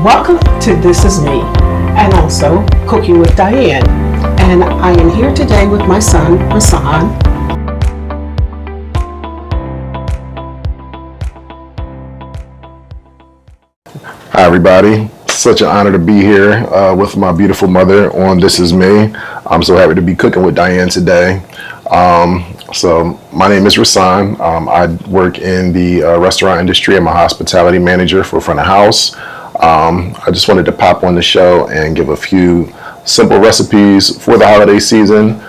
Welcome to This Is Me, and also Cooking with Diane. And I am here today with my son, Hassan. Hi everybody, such an honor to be here with my beautiful mother on This Is Me. I'm so happy to be cooking with Diane today. So my name is Rasan. I work in the restaurant industry. I'm a hospitality manager for front of house. I just wanted to pop on the show and give a few simple recipes for the holiday season.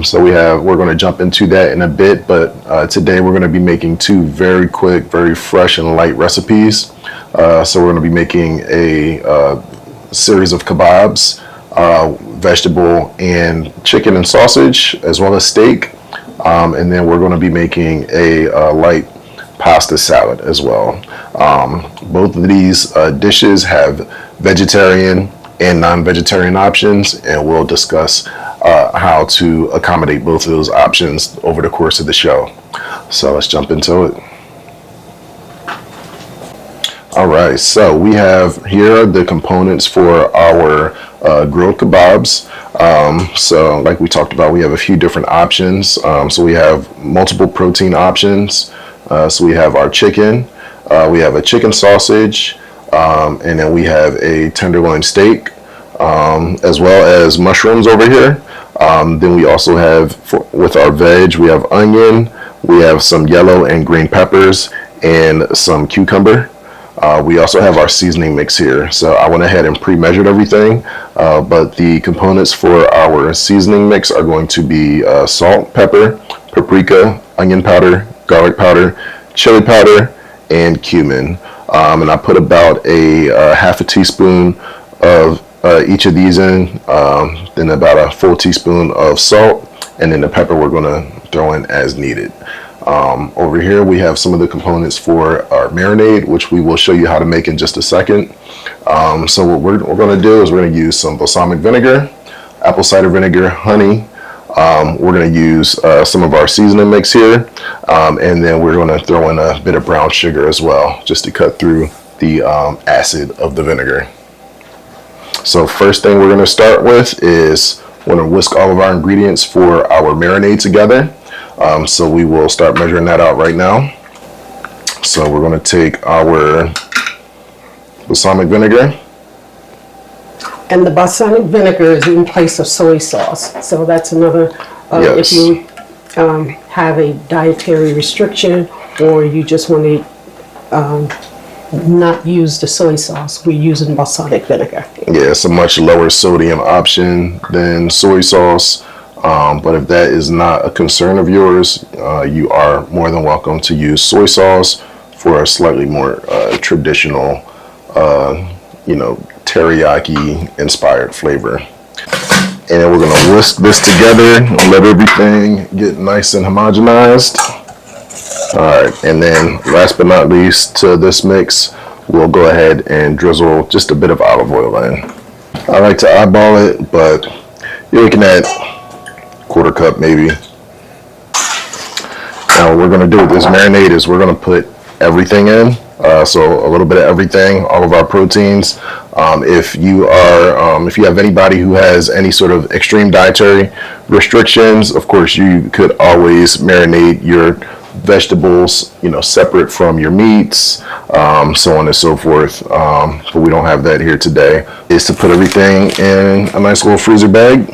So we're going to jump into that in a bit, but today we're going to be making two very quick, very fresh and light recipes. So we're going to be making a series of kebabs, vegetable and chicken and sausage, as well as steak. And then we're going to be making a light pasta salad as well. Both of these dishes have vegetarian and non-vegetarian options, and we'll discuss how to accommodate both of those options over the course of the show. So let's jump into it. All right, so we have here the components for our grilled kebabs. So like we talked about, we have a few different options. So we have multiple protein options. So we have our chicken, we have a chicken sausage, and then we have a tenderloin steak, as well as mushrooms over here. Then we also have, with our veg, we have onion, we have some yellow and green peppers, and some cucumber. We also have our seasoning mix here. So I went ahead and pre-measured everything, but the components for our seasoning mix are going to be salt, pepper, paprika, onion powder, garlic powder, chili powder, and cumin. And I put about a half a teaspoon of each of these in, then about a full teaspoon of salt, and then the pepper we're going to throw in as needed. Over here we have some of the components for our marinade, which we will show you how to make in just a second. So what we're going to do is we're going to use some balsamic vinegar, apple cider vinegar, honey. We're going to use some of our seasoning mix here, and then we're going to throw in a bit of brown sugar as well, just to cut through the acid of the vinegar. So first thing we're going to start with is we're going to whisk all of our ingredients for our marinade together. So we will start measuring that out right now. So we're going to take our balsamic vinegar. And the balsamic vinegar is in place of soy sauce. So that's another, Yes. if you have a dietary restriction or you just want to not use the soy sauce, we're using balsamic vinegar. Yeah, it's a much lower sodium option than soy sauce. But if that is not a concern of yours, you are more than welcome to use soy sauce for a slightly more traditional, teriyaki inspired flavor. And then we're going to whisk this together and let everything get nice and homogenized. All right, and then last but not least to this mix, we'll go ahead and drizzle just a bit of olive oil in. I like to eyeball it, but you're looking at quarter cup maybe. Now what we're going to do with this marinade is we're going to put everything in. So a little bit of everything, all of our proteins. If you have anybody who has any sort of extreme dietary restrictions, of course you could always marinate your vegetables, separate from your meats, so on and so forth. But we don't have that here today. Is to put everything in a nice little freezer bag.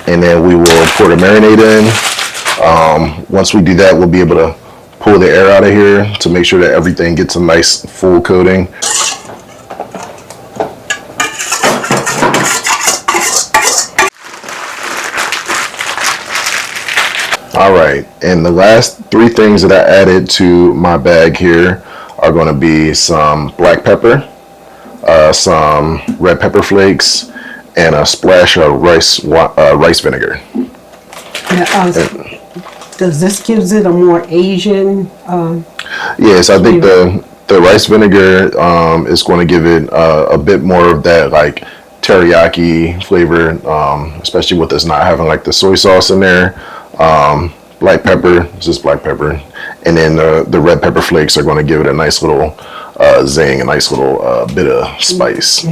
And then we will pour the marinade in. Once we do that, we'll be able to pull the air out of here to make sure that everything gets a nice full coating. All right, and the last three things that I added to my bag here are going to be some black pepper, some red pepper flakes, and a splash of rice vinegar. Does this gives it a more Asian? Yes, I think the rice vinegar is going to give it a bit more of that like teriyaki flavor, especially with us not having like the soy sauce in there. Black pepper, just black pepper, and then the red pepper flakes are going to give it a nice little zing, a nice little bit of spice.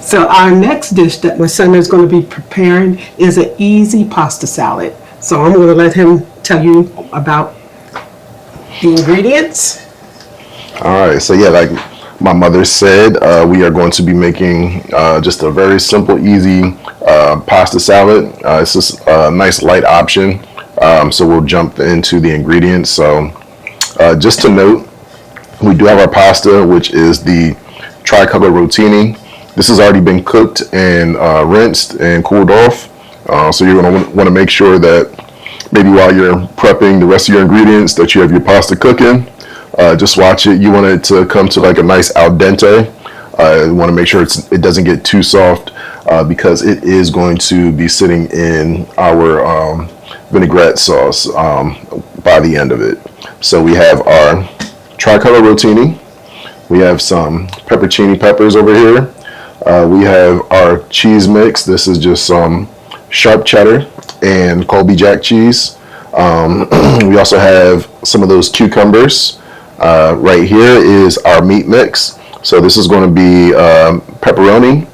So our next dish that my son is going to be preparing is an easy pasta salad. So I'm going to let him tell you about the ingredients. All right, so yeah, like my mother said, we are going to be making just a very simple, easy pasta salad. It's just a nice light option. So we'll jump into the ingredients. So just to note, we do have our pasta, which is the tricolor rotini. This has already been cooked and rinsed and cooled off. So you're going to want to make sure that maybe while you're prepping the rest of your ingredients that you have your pasta cooking. Just watch it. You want it to come to like a nice al dente. You want to make sure it doesn't get too soft because it is going to be sitting in our vinaigrette sauce by the end of it. So we have our tricolor rotini. We have some peppercini peppers over here. We have our cheese mix. This is just some sharp cheddar and Colby Jack cheese. We also have some of those cucumbers. Right here is our meat mix. So this is going to be pepperoni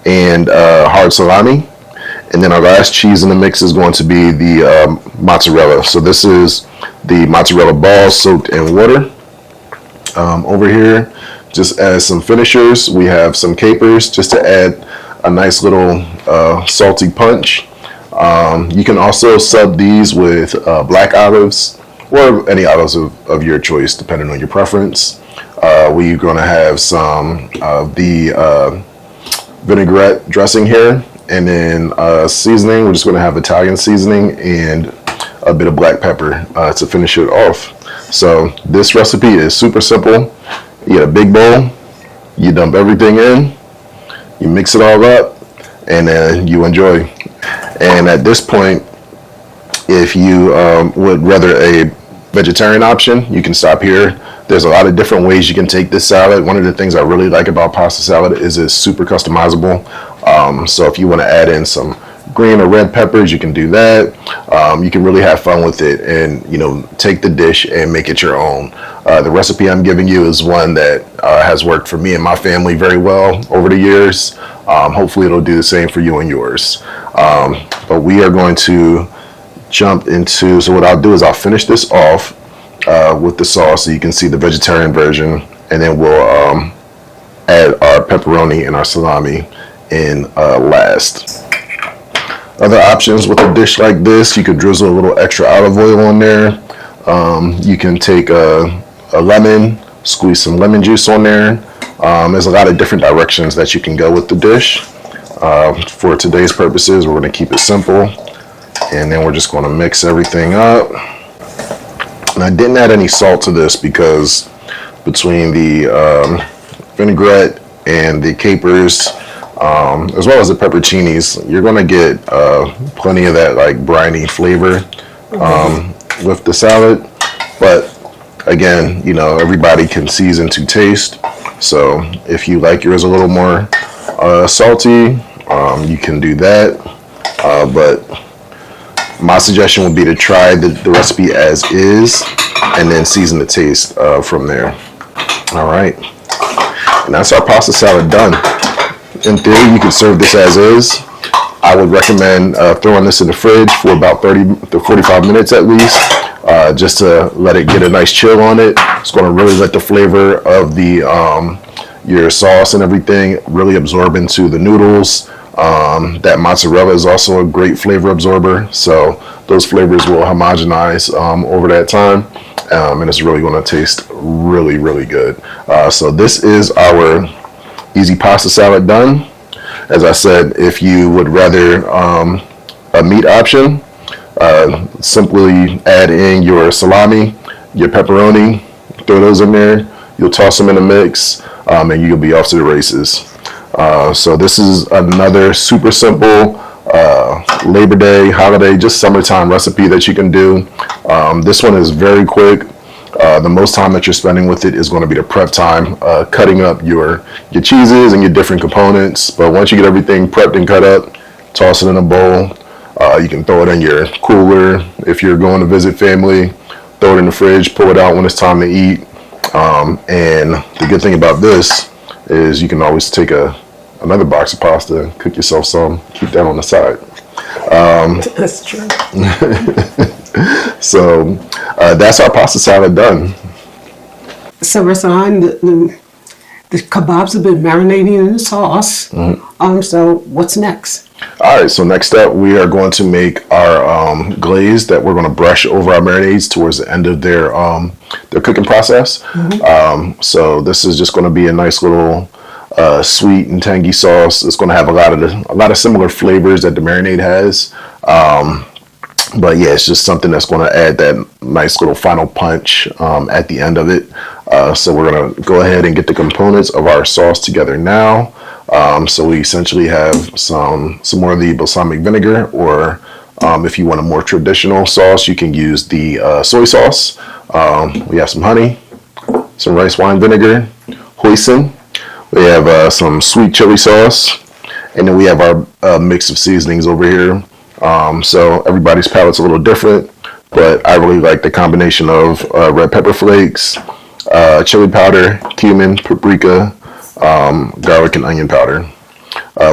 and hard salami. And then our last cheese in the mix is going to be the mozzarella. So this is the mozzarella balls soaked in water. Over here, just as some finishers, we have some capers just to add a nice little salty punch. You can also sub these with black olives or any olives of your choice, depending on your preference. We're going to have some of the vinaigrette dressing here, and then seasoning. We're just going to have Italian seasoning and a bit of black pepper to finish it off. So this recipe is super simple. You get a big bowl, you dump everything in, you mix it all up, and then you enjoy. And at this point, if you would rather a vegetarian option, you can stop here. There's a lot of different ways you can take this salad. One of the things I really like about pasta salad is it's super customizable. So if you want to add in some green or red peppers, you can do that. You can really have fun with it and, take the dish and make it your own. The recipe I'm giving you is one that has worked for me and my family very well over the years. Hopefully it'll do the same for you and yours. But we are going to jump into, so what I'll do is I'll finish this off with the sauce so you can see the vegetarian version, and then we'll add our pepperoni and our salami in last. Other options with a dish like this, you could drizzle a little extra olive oil on there. You can take a lemon, squeeze some lemon juice on there. There's a lot of different directions that you can go with the dish. For today's purposes, we're going to keep it simple, and then we're just going to mix everything up. And I didn't add any salt to this because between the vinaigrette and the capers, as well as the pepperoncinis, you're going to get plenty of that like briny flavor with the salad. But again, everybody can season to taste. So if you like yours a little more salty, you can do that. But my suggestion would be to try the recipe as is and then season the taste from there. All right. And that's our pasta salad done. In theory, you can serve this as is. I would recommend throwing this in the fridge for about 30 to 45 minutes at least, just to let it get a nice chill on it. It's going to really let the flavor of the your sauce and everything really absorb into the noodles. That mozzarella is also a great flavor absorber, so those flavors will homogenize over that time, and it's really going to taste really, really good. So this is our easy pasta salad done. As I said, if you would rather a meat option, simply add in your salami, your pepperoni, throw those in there. You'll toss them in a mix, and you'll be off to the races. So this is another super simple Labor Day, holiday, just summertime recipe that you can do. This one is very quick. The most time that you're spending with it is going to be the prep time, cutting up your cheeses and your different components. But once you get everything prepped and cut up, toss it in a bowl. You can throw it in your cooler if you're going to visit family. Throw it in the fridge, pull it out when it's time to eat. And the good thing about this is you can always take another box of pasta, cook yourself some, keep that on the side. That's true. So that's our pasta salad done. So, Rasan, the kebabs have been marinating in the sauce. So what's next? All right, so next up, we are going to make our glaze that we're going to brush over our marinades towards the end of their cooking process. So this is just going to be a nice little sweet and tangy sauce. It's going to have a lot of similar flavors that the marinade has. But yeah, it's just something that's going to add that nice little final punch at the end of it. So we're going to go ahead and get the components of our sauce together now. So we essentially have some more of the balsamic vinegar, or if you want a more traditional sauce, you can use the soy sauce. We have some honey, some rice wine vinegar, hoisin. We have some sweet chili sauce, and then we have our mix of seasonings over here. So everybody's palate's a little different, but I really like the combination of red pepper flakes, chili powder, cumin, paprika, garlic and onion powder.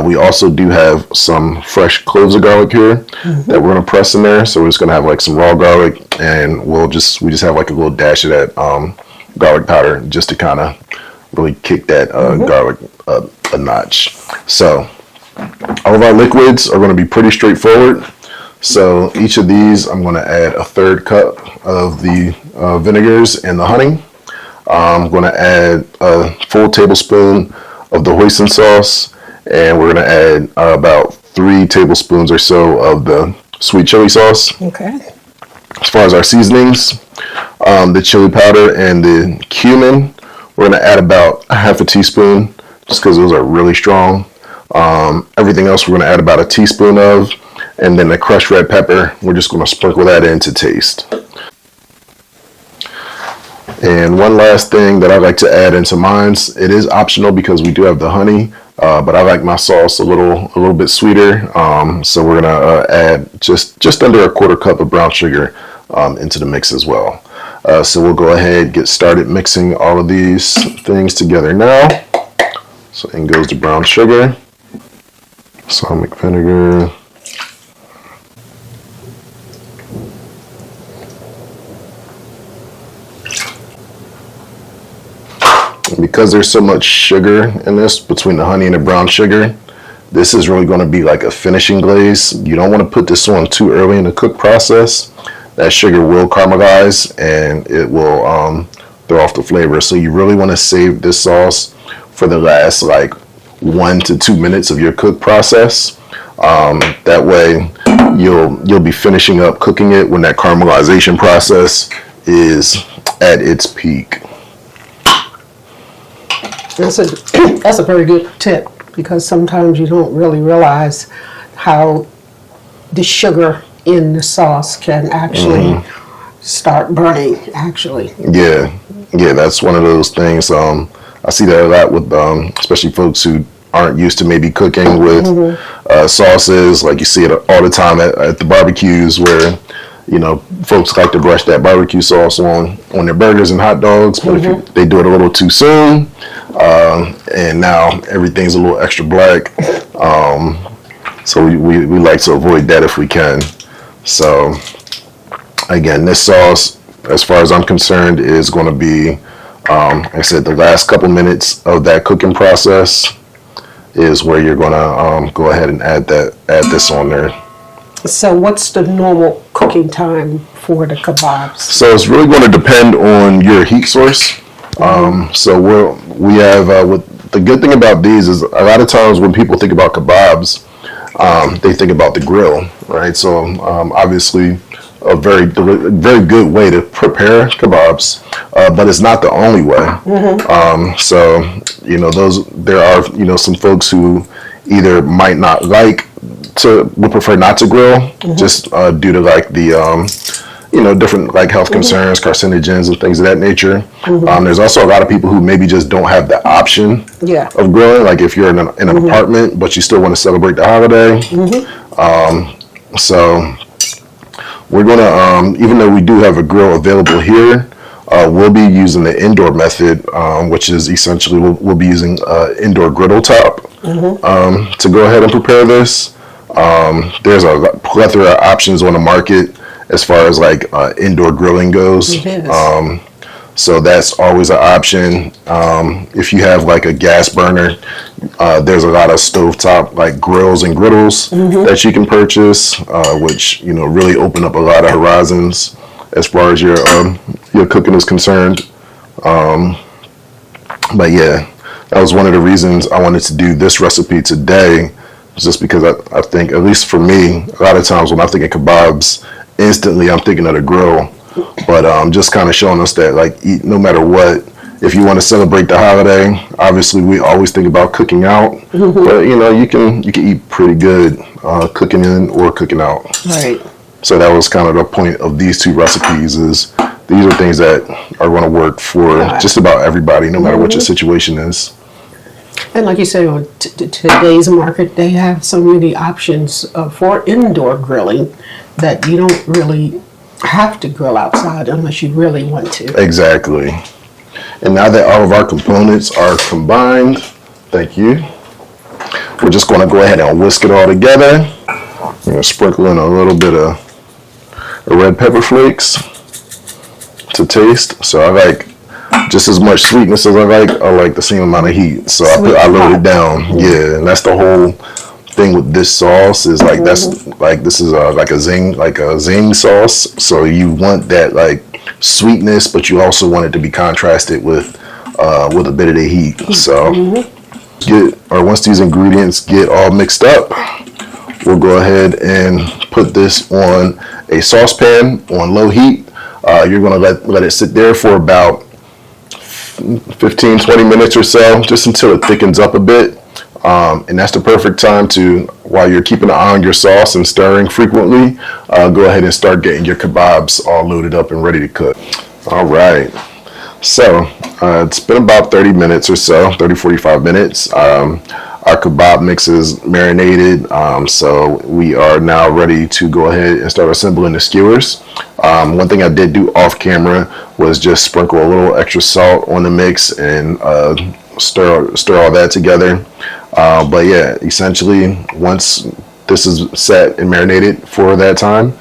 We also do have some fresh cloves of garlic here that we're gonna press in there. So we're just gonna have like some raw garlic, and we just have like a little dash of that garlic powder just to kind of really kick that garlic up a notch. So all of our liquids are going to be pretty straightforward. So each of these, I'm going to add a third cup of the vinegars and the honey. I'm going to add a full tablespoon of the hoisin sauce, and we're going to add about 3 tablespoons or so of the sweet chili sauce. Okay. As far as our seasonings, the chili powder and the cumin, we're going to add about a half a teaspoon, just because those are really strong. Everything else we're going to add about a teaspoon of, and then the crushed red pepper, we're just going to sprinkle that in to taste. And one last thing that I like to add into mine, it is optional because we do have the honey, but I like my sauce a little bit sweeter. So we're going to add just under a quarter cup of brown sugar into the mix as well. So we'll go ahead and get started mixing all of these things together now. So in goes the brown sugar, balsamic vinegar, and because there's so much sugar in this between the honey and the brown sugar, this is really going to be like a finishing glaze. You don't want to put this on too early in the cook process. That sugar will caramelize and it will throw off the flavor. So you really want to save this sauce for the last like 1 to 2 minutes of your cook process. That way you'll be finishing up cooking it when that caramelization process is at its peak. That's a very good tip, because sometimes you don't really realize how the sugar in the sauce can actually start burning, actually. Yeah, that's one of those things. I see that a lot with especially folks who aren't used to maybe cooking with sauces. Like you see it all the time at the barbecues, where folks like to brush that barbecue sauce on their burgers and hot dogs, but if they do it a little too soon, and now everything's a little extra black. So we like to avoid that if we can. So again, this sauce, as far as I'm concerned, is going to be, like I said, the last couple minutes of that cooking process is where you're going to go ahead and add this on there. So what's the normal cooking time for the kebabs? So it's really going to depend on your heat source. So we have the good thing about these is a lot of times when people think about kebabs, they think about the grill, right? So obviously a very good way to prepare kebabs, but it's not the only way. So there are some folks who either might not would prefer not to grill, just due to like the different like health concerns, carcinogens and things of that nature. There's also a lot of people who maybe just don't have the option of grilling. Like if you're in an apartment, but you still want to celebrate the holiday. So we're gonna, even though we do have a grill available here, we'll be using the indoor method, which is essentially we'll be using indoor griddle top to go ahead and prepare this. There's a plethora of options on the market as far as like indoor grilling goes. It is. So that's always an option. If you have like a gas burner, there's a lot of stovetop like grills and griddles that you can purchase, which really open up a lot of horizons as far as your cooking is concerned. But yeah, that was one of the reasons I wanted to do this recipe today, just because I think, at least for me, a lot of times when I'm thinking kebabs, instantly I'm thinking of the grill. But just kind of showing us that, like, no matter what, if you want to celebrate the holiday, obviously we always think about cooking out. But you can eat pretty good cooking in or cooking out. Right. So that was kind of the point of these two recipes. Is these are things that are going to work for just about everybody, no matter what your situation is. And like you say, on today's market, they have so many options for indoor grilling that you don't really have to grill outside unless you really want to. Exactly. And now that all of our components are combined, thank you, we're just going to go ahead and whisk it all together. I'm going to sprinkle in a little bit of red pepper flakes to taste. So I like just as much sweetness as I like the same amount of heat. So I load it down. Yeah, and that's the whole thing with this sauce is like this is like a zing sauce. So you want that like sweetness, but you also want it to be contrasted with a bit of the heat. So once these ingredients get all mixed up, we'll go ahead and put this on a saucepan on low heat. You're gonna let it sit there for about 15-20 minutes or so, just until it thickens up a bit. And that's the perfect time to, while you're keeping an eye on your sauce and stirring frequently, go ahead and start getting your kebabs all loaded up and ready to cook. All right. So it's been about 30 minutes or so, 30-45 minutes. Our kebab mix is marinated, so we are now ready to go ahead and start assembling the skewers. One thing I did do off camera was just sprinkle a little extra salt on the mix and stir all that together. But yeah, essentially, once this is set and marinated for that time,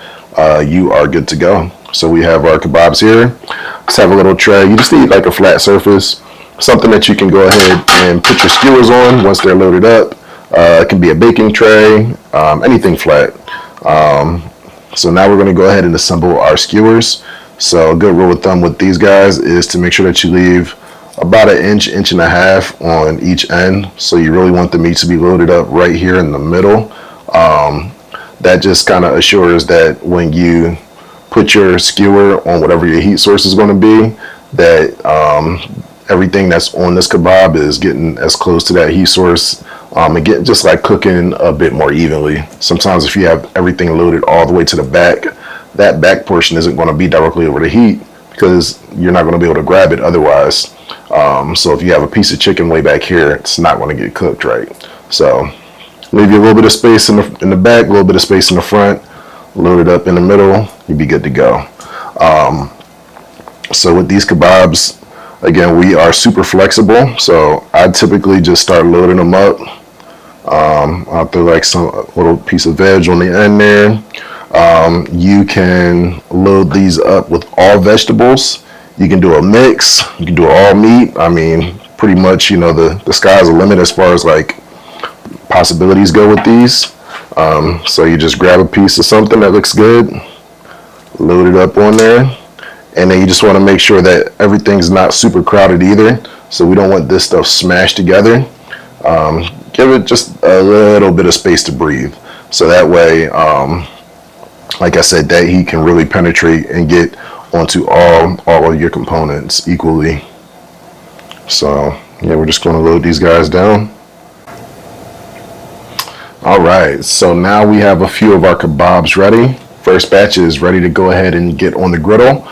you are good to go. So we have our kebabs here. Let's have a little tray. You just need like a flat surface, something that you can go ahead and put your skewers on once they're loaded up. It can be a baking tray, anything flat. So now we're going to go ahead and assemble our skewers. So a good rule of thumb with these guys is to make sure that you leave about an inch and a half on each end. So you really want the meat to be loaded up right here in the middle. That just kind of assures that when you put your skewer on whatever your heat source is going to be, that everything that's on this kebab is getting as close to that heat source and getting just like cooking a bit more evenly. Sometimes if you have everything loaded all the way to the back, that back portion isn't going to be directly over the heat because you're not going to be able to grab it otherwise. So if you have a piece of chicken way back here, it's not going to get cooked right. So leave you a little bit of space in the back, a little bit of space in the front, load it up in the middle, you'd be good to go. So with these kebabs, again, we are super flexible. So I typically just start loading them up. I'll throw like some little piece of veg on the end there. You can load these up with all vegetables. You can do a mix. You can do all meat. I mean, pretty much, the sky's the limit as far as like possibilities go with these. So you just grab a piece of something that looks good, load it up on there, and then you just want to make sure that everything's not super crowded either. So we don't want this stuff smashed together. Give it just a little bit of space to breathe. So that way, like I said, that heat can really penetrate and get onto all of your components equally. So yeah, we're just going to load these guys down. All right, so now we have a few of our kebabs ready. First batch is ready to go ahead and get on the griddle.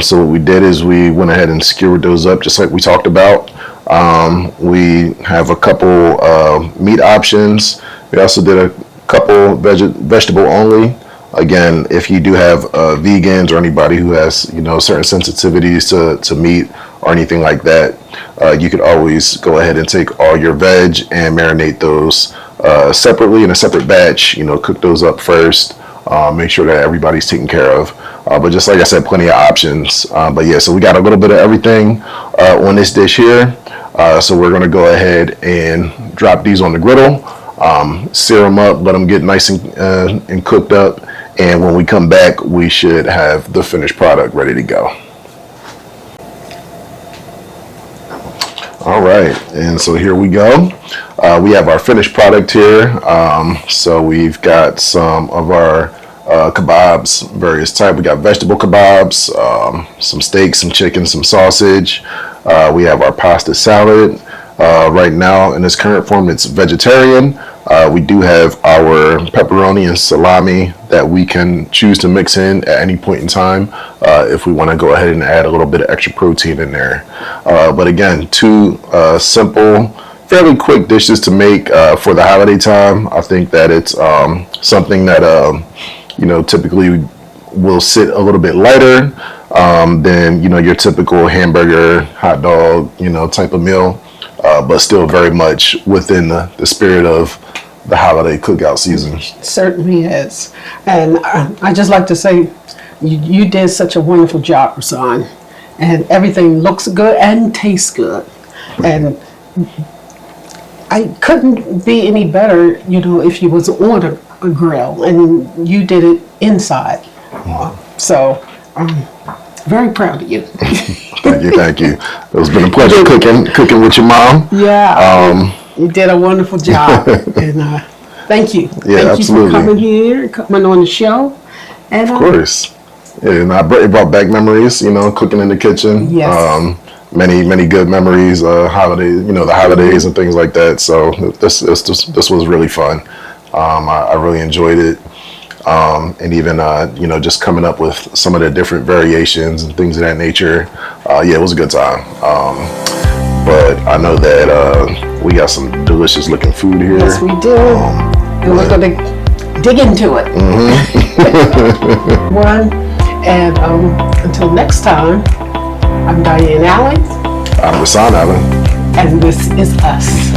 So what we did is we went ahead and skewered those up just like we talked about. We have a couple meat options. We also did a couple vegetable only. again, if you do have vegans or anybody who has, certain sensitivities to meat or anything like that, you could always go ahead and take all your veg and marinate those separately in a separate batch. Cook those up first. Make sure that everybody's taken care of. But just like I said, plenty of options. But yeah, so we got a little bit of everything on this dish here. So we're going to go ahead and drop these on the griddle, sear them up, let them get nice and cooked up. And when we come back, we should have the finished product ready to go. All right, and so here we go. We have our finished product here. So we've got some of our kebabs, various type. We got vegetable kebabs, some steak, some chicken, some sausage. We have our pasta salad. Right now, in its current form, it's vegetarian. We do have our pepperoni and salami that we can choose to mix in at any point in time if we want to go ahead and add a little bit of extra protein in there. But again, two simple, fairly quick dishes to make for the holiday time. I think that it's something that typically will sit a little bit lighter than your typical hamburger, hot dog, type of meal. But still very much within the spirit of the holiday cookout season. Certainly is. And I just like to say, you did such a wonderful job, Rasan. And everything looks good and tastes good. And I couldn't be any better, if you was on a grill and you did it inside. So I'm very proud of you. Thank you. It's been a pleasure cooking with your mom. Yeah, you did a wonderful job, and thank you. Yeah, thank absolutely. you for coming here, coming on the show. And of course. Yeah, and it brought back memories. Cooking in the kitchen. Yes. Many good memories. Holidays, the holidays and things like that. So this was really fun. I really enjoyed it. And even just coming up with some of the different variations and things of that nature. Yeah, it was a good time. But I know that we got some delicious looking food here. Yes, we do. And we're going to dig into it. And until next time, I'm Diane Allen. I'm Rasan Allen. And this is us.